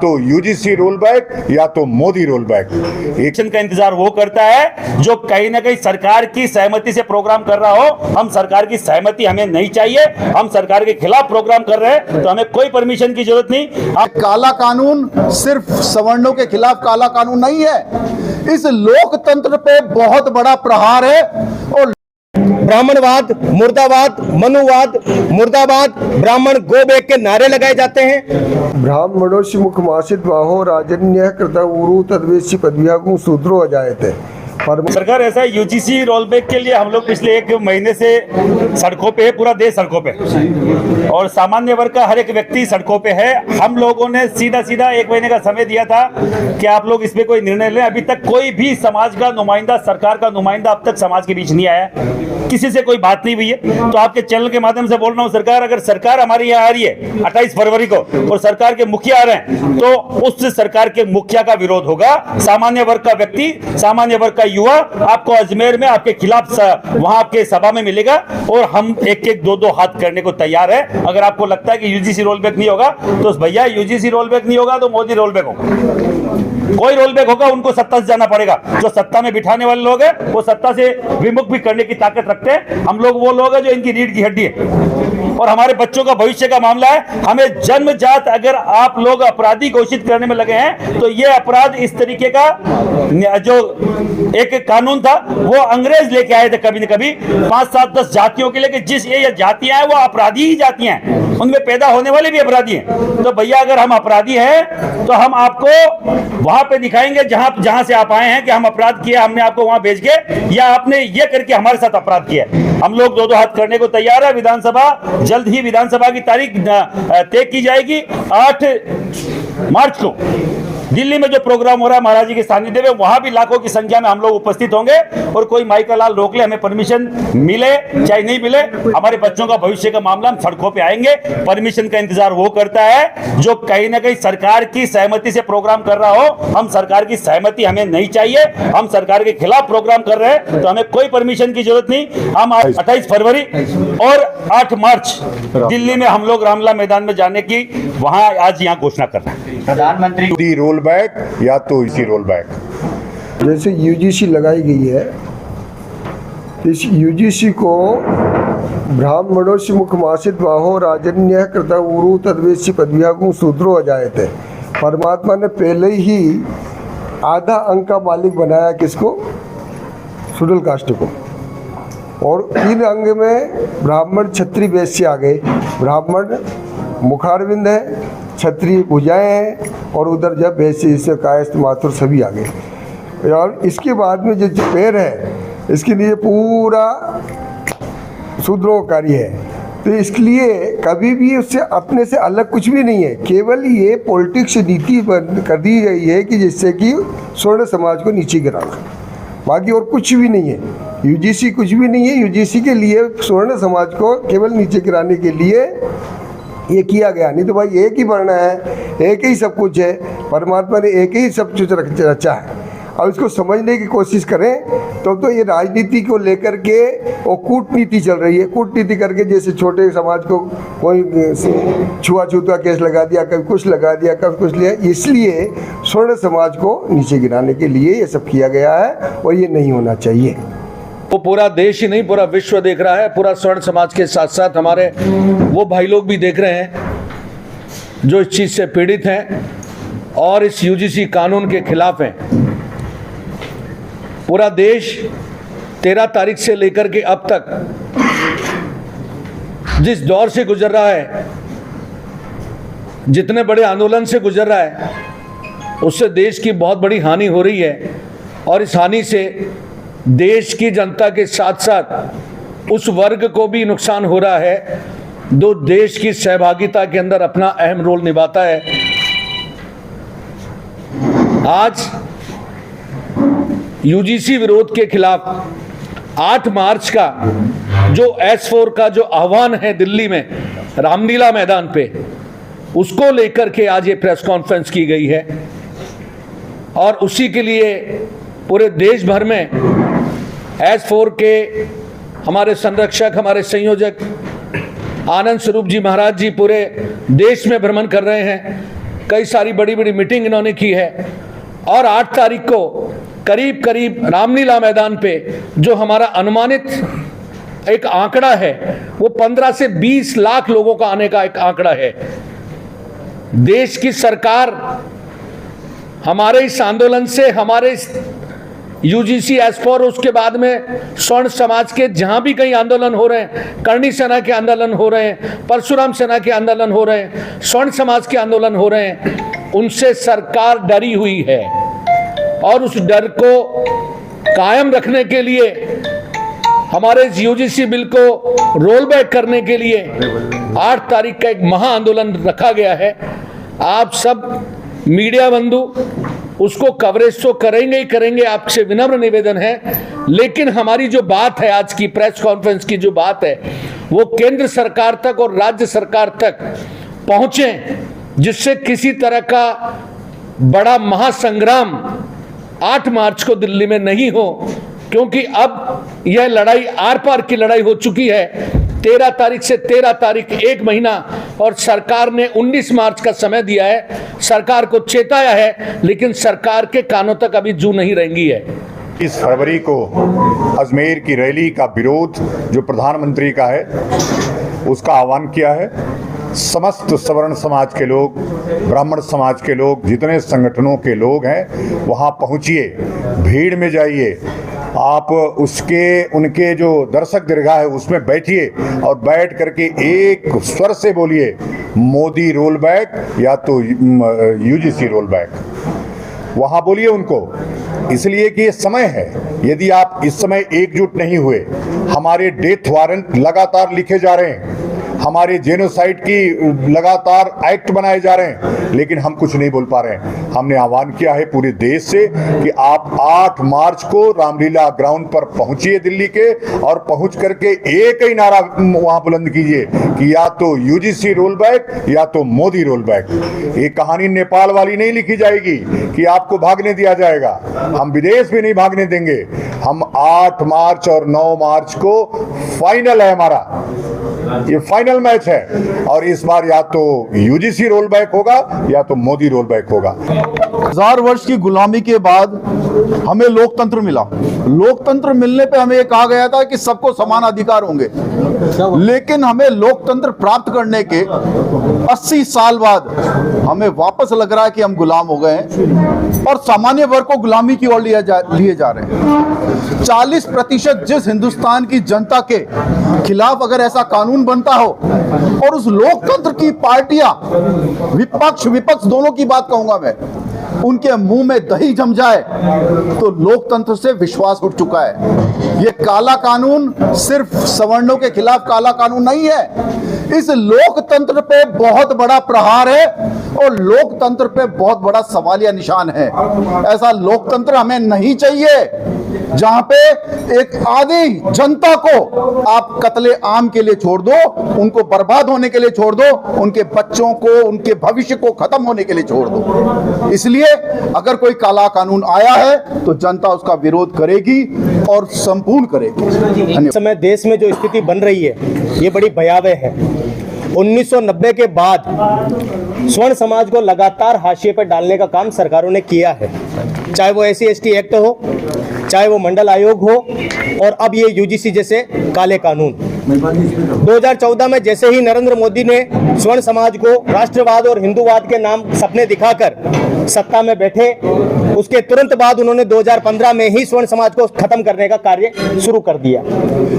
तो UGC roll back या तो मोदी रोल बैक। इलेक्शन का इंतजार वो करता है जो कहीं ना कहीं सरकार की सहमति से प्रोग्राम कर रहा हो। हम सरकार की सहमति हमें नहीं चाहिए, हम सरकार के खिलाफ प्रोग्राम कर रहे हैं तो हमें कोई परमिशन की जरूरत नहीं। काला कानून सिर्फ सवर्णों के खिलाफ काला कानून नहीं है, इस लोकतंत्र पे बहुत बड़ा प्रहार है। और ब्राह्मणवाद मुर्दाबाद, मनुवाद मुर्दाबाद, ब्राह्मण गो बैक के नारे लगाए जाते हैं। ब्राह्मणों मुखमासित बाहो राजन्य कृत उरु तद्वेशी पदव्यागु शूद्रो अजायते। सरकार ऐसा है, यूजीसी रोलबैक के लिए हम लोग पिछले 1 महीने से सड़कों पे है, पूरा देश सड़कों पे, और सामान्य वर्ग का हर एक व्यक्ति सड़कों पे है। हम लोगों ने सीधा 1 महीने का समय दिया था कि आप लोग इस पे कोई निर्णय लें। अभी तक कोई भी समाज का नुमाइंदा, सरकार का नुमाइंदा अब तक समाज के बीच नहीं आया, किसी से कोई बात नहीं हुई है। तो आपके चैनल के माध्यम से बोल रहा हूँ, सरकार अगर सरकार हमारी यहाँ आ रही है 28 फरवरी को और सरकार के मुखिया आ रहे हैं तो उस सरकार के मुखिया का विरोध होगा। सामान्य वर्ग का व्यक्ति, सामान्य वर्ग का युवा आपको अजमेर में आपके खिलाफ वहां आपके सभा में मिलेगा और हम 1-1, 2-2 हाथ करने को तैयार है। अगर आपको लगता है कि यूजीसी रोलबैक नहीं होगा तो भैया यूजीसी रोलबैक नहीं होगा तो मोदी रोलबैक होगा। कोई रोलबैक होगा, उनको सत्ता से जाना पड़ेगा। जो सत्ता में बिठाने वाले लोग हैं वो सत्ता से विमुख भी करने की ताकत रखते हैं। हम लोग वो लोग हैं जो इनकी रीढ़ की हड्डी है और हमारे बच्चों का भविष्य का मामला है। हमें जन्मजात अगर आप लोग अपराधी घोषित करने में लगे हैं तो ये अपराध, इस तरीके का जो एक कानून था वो अंग्रेज लेके आए थे कभी न कभी 5, 7, 10 जातियों के लिए, कि जिस ये जातियां हैं वो अपराधी ही जातियां हैं, उनमें पैदा होने वाले भी अपराधी हैं। तो भैया अगर हम अपराधी हैं तो हम आपको वहां पे दिखाएंगे जहां से आप आए हैं कि हम अपराध किया, हमने आपको वहां भेज के, या आपने ये करके हमारे साथ अपराध किया। हम लोग 2-2 हाथ करने को तैयार है। विधानसभा, जल्द ही विधानसभा की तारीख तय की जाएगी। 8 मार्च को दिल्ली में जो प्रोग्राम हो रहा है महाराज जी के सानिध्य में, वहां भी लाखों की संख्या में हम लोग उपस्थित होंगे। और कोई माई का लाल रोक ले, हमें परमिशन मिले चाहे नहीं मिले, हमारे बच्चों का भविष्य का मामला, हम सड़कों पे आएंगे। परमिशन का इंतजार वो करता है जो कहीं ना कहीं सरकार की सहमति से प्रोग्राम कर रहा हो। हम सरकार की सहमति हमें नहीं चाहिए, हम सरकार के खिलाफ प्रोग्राम कर रहे हैं तो हमें कोई परमिशन की जरूरत नहीं। हम 28 फरवरी और 8 मार्च दिल्ली में हम लोग रामलीला मैदान में जाने की वहां आज यहाँ घोषणा कर रहे हैं। प्रधानमंत्री रोल बैक या तो इसी रोल बैक। जैसे यूजीसी लगाई गई है, इस यूजीसी को ब्राह्मणों से मुखमासित बाहो राजन्य कृत उरु तद्वेशी पदव्यागु शूद्रो अजायते। परमात्मा ने पहले ही आधा अंक का मालिक बनाया किसको? शेड्यूल कास्ट को। और 3 अंग में ब्राह्मण, क्षत्रिय, वैश्य आ गए। ब्राह्मण मुखारविंद है, क्षत्रिय भुजाएं हैं और उधर जब वैसे इससे कायस्थ मातुर सभी आ गए। और इसके बाद में जो पैर है इसके लिए पूरा शूद्रों का कार्य है। तो इसलिए कभी भी उससे अपने से अलग कुछ भी नहीं है। केवल ये पॉलिटिक्स नीति कर दी गई है कि जिससे कि स्वर्ण समाज को नीचे गिराना, बाकी और कुछ भी नहीं है। यूजीसी कुछ भी नहीं है। यूजीसी के लिए स्वर्ण समाज को केवल नीचे गिराने के लिए ये किया गया। नहीं तो भाई एक ही वर्ण है, एक ही सब कुछ है, परमात्मा ने एक ही सब कुछ रचा है। अब इसको समझने की कोशिश करें तो ये राजनीति को लेकर के वो कूटनीति चल रही है। कूटनीति करके जैसे छोटे समाज को कोई छुआछूत का केस लगा दिया, कभी कुछ लगा दिया, कभी कुछ लिया। इसलिए स्वर्ण समाज को नीचे गिराने के लिए ये सब किया गया है और ये नहीं होना चाहिए। वो पूरा देश ही नहीं, पूरा विश्व देख रहा है। पूरा स्वर्ण समाज के साथ साथ हमारे वो भाई लोग भी देख रहे हैं जो इस चीज़ से पीड़ित हैं और इस यूजीसी कानून के खिलाफ हैं। पूरा देश 13 तारीख से लेकर के अब तक जिस दौर से गुजर रहा है, जितने बड़े आंदोलन से गुजर रहा है, उससे देश की बहुत बड़ी हानि हो रही है। और इस हानि से देश की जनता के साथ साथ उस वर्ग को भी नुकसान हो रहा है जो देश की सहभागिता के अंदर अपना अहम रोल निभाता है। आज यूजीसी विरोध के खिलाफ 8 मार्च का जो S4 का जो आह्वान है दिल्ली में रामलीला मैदान पे, उसको लेकर के आज ये प्रेस कॉन्फ्रेंस की गई है। और उसी के लिए पूरे देश भर में S4 के हमारे संरक्षक, हमारे संयोजक आनंद स्वरूप जी महाराज जी पूरे देश में भ्रमण कर रहे हैं कई सारी बड़ी बड़ी मीटिंग इन्होंने की है। और 8 तारीख को करीब करीब रामलीला मैदान पे जो हमारा अनुमानित एक आंकड़ा है वो 15 से 20 लाख लोगों का आने का एक आंकड़ा है। देश की सरकार हमारे इस आंदोलन से, हमारे यूजीसी एस4, उसके बाद में स्वर्ण समाज के जहां भी कहीं आंदोलन हो रहे हैं, करणी सेना के आंदोलन हो रहे हैं, परशुराम सेना के आंदोलन हो रहे हैं, स्वर्ण समाज के आंदोलन हो रहे हैं, उनसे सरकार डरी हुई है। और उस डर को कायम रखने के लिए हमारे इस यूजीसी बिल को रोल बैक करने के लिए 8 तारीख का एक महा आंदोलन रखा गया है। आप सब मीडिया बंधु उसको कवरेज तो करेंगे ही करेंगे, आपसे विनम्र निवेदन है। लेकिन हमारी जो बात है, आज की प्रेस कॉन्फ्रेंस की जो बात है, वो केंद्र सरकार तक और राज्य सरकार तक पहुंचे, जिससे किसी तरह का बड़ा महासंग्राम 8 मार्च को दिल्ली में नहीं हो, क्योंकि अब यह लड़ाई आर पार की लड़ाई हो चुकी है। 13 तारीख से 13 तारीख 1 महीना, और सरकार ने 19 मार्च का समय दिया है। सरकार को चेताया है, लेकिन सरकार के कानों तक अभी जू नहीं रेंगी है। 20 फरवरी को अजमेर की रैली का विरोध जो प्रधानमंत्री का है, उसका आह्वान किया है। समस्त सवर्ण समाज के लोग, ब्राह्मण समाज के लोग, जितने संगठनों के लोग हैं, वहाँ पहुँचिए, भीड़ में जाइए। आप उनके जो दर्शक दीर्घा है उसमें बैठिए और बैठ करके एक स्वर से बोलिए, मोदी रोल बैक या तो यूजीसी रोल बैक। वहाँ बोलिए उनको, इसलिए कि ये समय है। यदि आप इस समय एकजुट नहीं हुए, हमारे डेथ वारंट लगातार लिखे जा रहे हैं, हमारे जेनोसाइड की लगातार एक्ट बनाए जा रहे हैं, लेकिन हम कुछ नहीं बोल पा रहे हैं। हमने आह्वान किया है पूरे देश से कि आप 8 मार्च को रामलीला ग्राउंड पर पहुंचिए दिल्ली के, और पहुंच करके एक ही नारा वहां बुलंद कीजिए कि या तो यूजीसी रोल बैक या तो मोदी रोल बैक। ये कहानी नेपाल वाली नहीं लिखी जाएगी कि आपको भागने दिया जाएगा। हम विदेश भी नहीं भागने देंगे। हम 8 मार्च और 9 मार्च को फाइनल है हमारा, ये फाइनल मैच है। और इस बार या तो यूजीसी रोल बैक होगा या तो मोदी रोल बैक होगा। 1000 वर्ष की गुलामी के बाद हमें लोकतंत्र मिला। लोकतंत्र मिलने पे हमें ये कहा गया था कि सबको समान अधिकार होंगे, लेकिन हमें लोकतंत्र प्राप्त करने के 80 साल बाद हमें वापस लग रहा है कि हम गुलाम हो गए हैं और सामान्य वर्ग को गुलामी की ओर लिए जा रहे हैं। 40% जिस हिंदुस्तान की जनता के खिलाफ अगर ऐसा कानून बनता हो, और उस लोकतंत्र की पार्टियां, विपक्ष दोनों की बात कहूंगा मैं, उनके मुंह में दही जम जाए, तो लोकतंत्र से विश्वास उठ चुका है। ये काला कानून सिर्फ सवर्णों के खिलाफ काला कानून नहीं है, इस लोकतंत्र पे बहुत बड़ा प्रहार है और लोकतंत्र पे बहुत बड़ा सवालिया निशान है। ऐसा लोकतंत्र हमें नहीं चाहिए जहां पे एक आधी जनता को आप कत्ले आम के लिए छोड़ दो, उनको बर्बाद होने के लिए छोड़ दो, उनके बच्चों को, उनके भविष्य को खत्म होने के लिए छोड़ दो। इसलिए अगर कोई काला कानून आया है तो जनता उसका विरोध करेगी और संपूर्ण करेगी। इस समय देश में जो स्थिति बन रही है ये बड़ी भयावह है। 1990 के बाद स्वर्ण समाज को लगातार हाशिए पर डालने का काम सरकारों ने किया है, चाहे वो SC/ST एक्ट हो, चाहे वो मंडल आयोग हो, और अब ये यूजीसी जैसे काले कानून। 2014 में जैसे ही नरेंद्र मोदी ने स्वर्ण समाज को राष्ट्रवाद और हिंदूवाद के नाम सपने दिखाकर सत्ता में बैठे, उसके तुरंत बाद उन्होंने 2015 में ही स्वर्ण समाज को खत्म करने का कार्य शुरू कर दिया।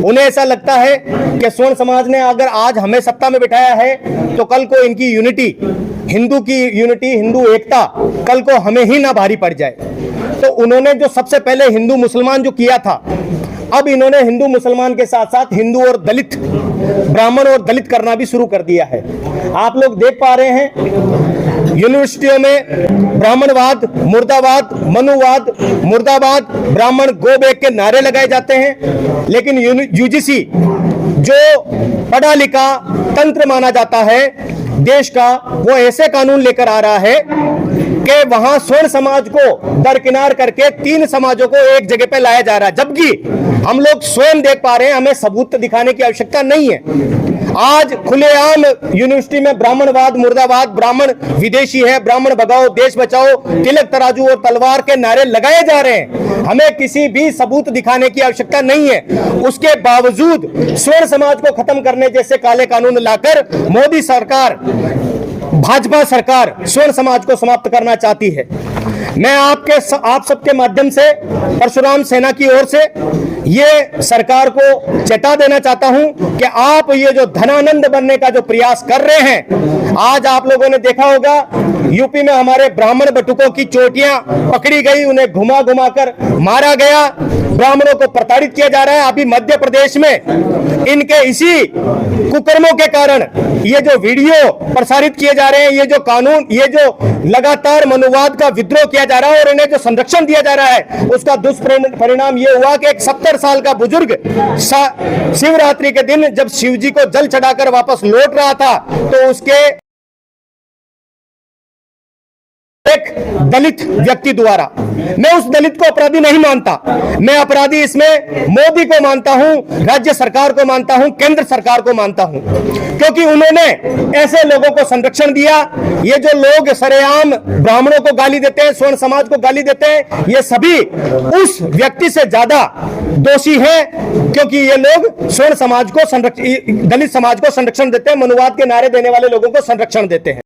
उन्हें ऐसा लगता है कि स्वर्ण समाज ने अगर आज हमें सत्ता में बिठाया है तो कल को इनकी यूनिटी, हिंदू की यूनिटी, हिंदू एकता कल को हमें ही ना भारी पड़ जाए। तो उन्होंने जो सबसे पहले हिंदू मुसलमान जो किया था, अब इन्होंने हिंदू मुसलमान के साथ साथ हिंदू और दलित, ब्राह्मण और दलित करना भी शुरू कर दिया है। आप लोग देख पा रहे हैं यूनिवर्सिटियों में ब्राह्मणवाद मुर्दाबाद, मनुवाद मुर्दाबाद, ब्राह्मण गो बैक के नारे लगाए जाते हैं, लेकिन यूजीसी जो पढ़ा लिखा तंत्र माना जाता है देश का, वो ऐसे कानून लेकर आ रहा है कि वहां स्वर्ण समाज को दरकिनार करके 3 समाजों को एक जगह पे लाया जा रहा है, जबकि हम लोग स्वयं देख पा रहे हैं, हमें सबूत दिखाने की आवश्यकता नहीं है। आज खुलेआम यूनिवर्सिटी में ब्राह्मणवाद मुर्दाबाद, ब्राह्मण विदेशी है, ब्राह्मण भगाओ, देश बचाओ, तिलक तराजू और तलवार के नारे लगाए जा रहे हैं। हमें किसी भी सबूत दिखाने की आवश्यकता नहीं है। उसके बावजूद स्वर्ण समाज को खत्म करने जैसे काले कानून लाकर मोदी सरकार, भाजपा सरकार स्वर्ण समाज को समाप्त करना चाहती है। मैं आप सबके माध्यम से परशुराम सेना की ओर से ये सरकार को चेता देना चाहता हूं कि आप ये जो धनानंद बनने का जो प्रयास कर रहे हैं, आज आप लोगों ने देखा होगा यूपी में हमारे ब्राह्मण बटुकों की चोटियां पकड़ी गई, उन्हें घुमा घुमा कर मारा गया, ब्राह्मणों को प्रताड़ित किया जा रहा है। अभी मध्य प्रदेश में इनके इसी कुकर्मों के कारण ये जो वीडियो प्रसारित किए जा रहे हैं, ये जो कानून, ये जो लगातार मनुवाद का विद्रोह किया जा रहा है और इन्हें जो संरक्षण दिया जा रहा है, उसका दुष्परिणाम ये हुआ कि एक 70 साल का बुजुर्ग शिवरात्रि के दिन जब शिव जी को जल चढ़ाकर वापस लौट रहा था तो उसके एक दलित व्यक्ति द्वारा, मैं उस दलित को अपराधी नहीं मानता, मैं अपराधी इसमें मोदी को मानता हूं, राज्य सरकार को मानता हूं, केंद्र सरकार को मानता हूं, क्योंकि उन्होंने ऐसे लोगों को संरक्षण दिया। ये जो लोग सरेआम ब्राह्मणों को गाली देते हैं, स्वर्ण समाज को गाली देते हैं, ये सभी उस व्यक्ति से ज्यादा दोषी हैं, क्योंकि ये लोग स्वर्ण समाज को दलित समाज को संरक्षण देते हैं, मनुवाद के नारे देने वाले लोगों को संरक्षण देते हैं।